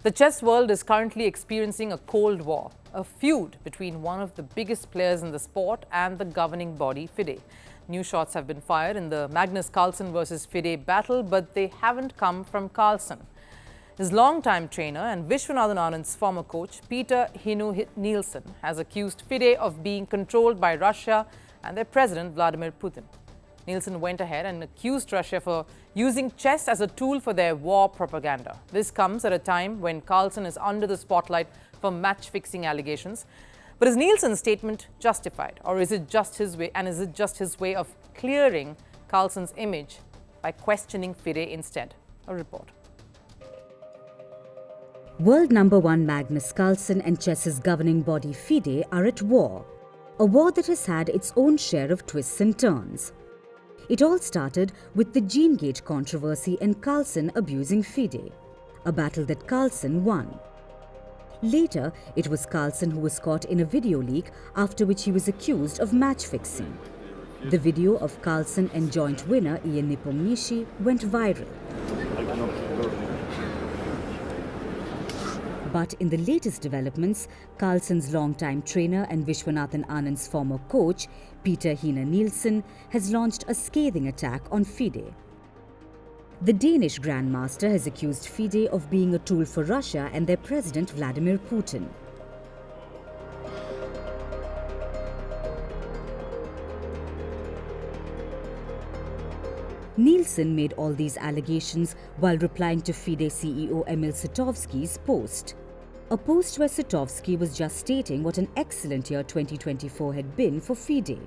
The chess world is currently experiencing a cold war, a feud between one of the biggest players in the sport and the governing body FIDE. New shots have been fired in the Magnus Carlsen versus FIDE battle, but they haven't come from Carlsen. His longtime trainer and Viswanathan Anand's former coach, Peter Heine Nielsen, has accused FIDE of being controlled by Russia and their president, Vladimir Putin. Neilsen went ahead and accused Russia for using chess as a tool for their war propaganda. This comes at a time when Carlsen is under the spotlight for match-fixing allegations. But is Neilsen's statement justified, or is it just his way? And is it just his way of clearing Carlsen's image by questioning FIDE instead? A report. World number one Magnus Carlsen and chess's governing body FIDE are at war. A war that has had its own share of twists and turns. It all started with the Gene-Gate controversy and Carlsen abusing FIDE, a battle that Carlsen won. Later, it was Carlsen who was caught in a video leak, after which he was accused of match-fixing. The video of Carlsen and joint winner Ian Nepomniachtchi went viral. But in the latest developments, Carlsen's longtime trainer and Viswanathan Anand's former coach, Peter Heine Nielsen, has launched a scathing attack on FIDE. The Danish grandmaster has accused FIDE of being a tool for Russia and their president Vladimir Putin. Neilsen made all these allegations while replying to FIDE CEO Emil Sutovsky's post. A post where Sutovsky was just stating what an excellent year 2024 had been for FIDE.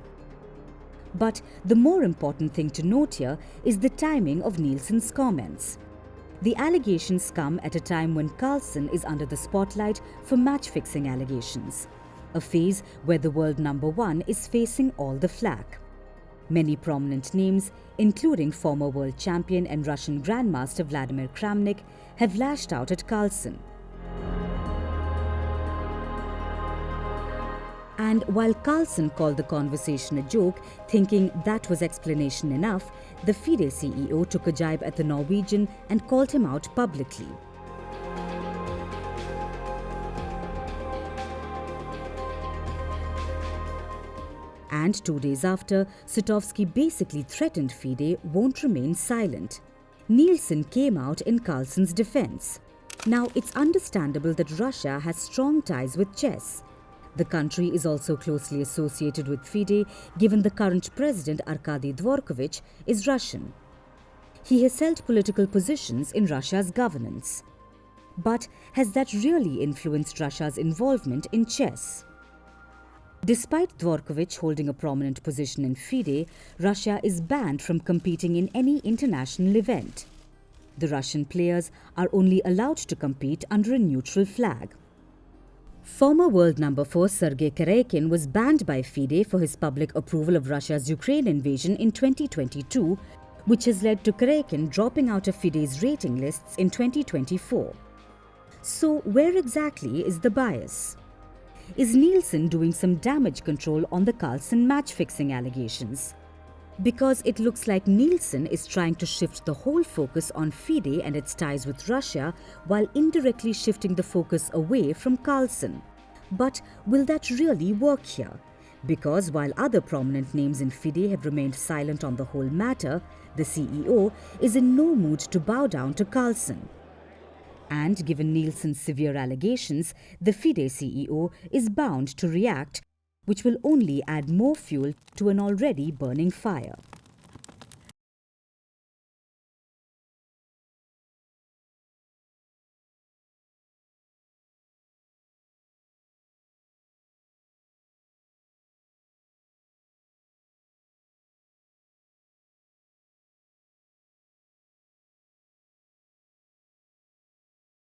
But the more important thing to note here is the timing of Neilsen's comments. The allegations come at a time when Carlsen is under the spotlight for match-fixing allegations, a phase where the world number one is facing all the flack. Many prominent names, including former world champion and Russian grandmaster Vladimir Kramnik, have lashed out at Carlsen. And while Carlsen called the conversation a joke, thinking that was explanation enough, the FIDE CEO took a jibe at the Norwegian and called him out publicly. And 2 days after, Sutovsky basically threatened FIDE won't remain silent. Neilsen came out in Carlsen's defense. Now, it's understandable that Russia has strong ties with chess. The country is also closely associated with FIDE, given the current president Arkady Dvorkovich is Russian. He has held political positions in Russia's governance. But has that really influenced Russia's involvement in chess? Despite Dvorkovich holding a prominent position in FIDE, Russia is banned from competing in any international event. The Russian players are only allowed to compete under a neutral flag. Former world number 4 Sergei Karyakin was banned by FIDE for his public approval of Russia's Ukraine invasion in 2022, which has led to Karyakin dropping out of FIDE's rating lists in 2024. So where exactly is the bias? Is Neilsen doing some damage control on the Carlsen match-fixing allegations? Because it looks like Neilsen is trying to shift the whole focus on FIDE and its ties with Russia while indirectly shifting the focus away from Carlsen. But will that really work here? Because while other prominent names in FIDE have remained silent on the whole matter, the CEO is in no mood to bow down to Carlsen. And given Neilsen's severe allegations, the FIDE CEO is bound to react, which will only add more fuel to an already burning fire.